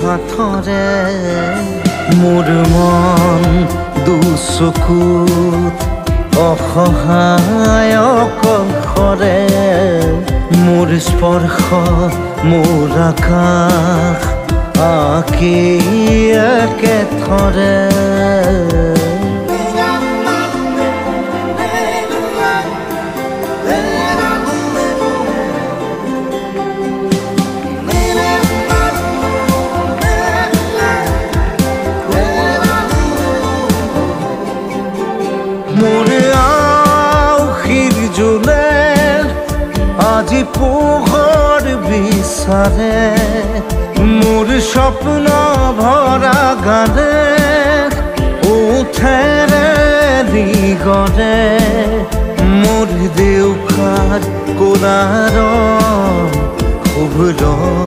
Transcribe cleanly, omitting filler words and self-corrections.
হাতৰে মোৰ মন দুচকুত অসহায় অকলশৰে মোৰ স্পৰ্শ মোৰ আকাশ আঁকি একেথৰে মোৰ আউসীৰ জোলে আজি পোহৰ বিচাৰে মোৰ স্বপ্ন ভৰা গানে উঠেৰে নিগৰে মোৰ দেউখাৰ কোলাৰ শুভ্ৰ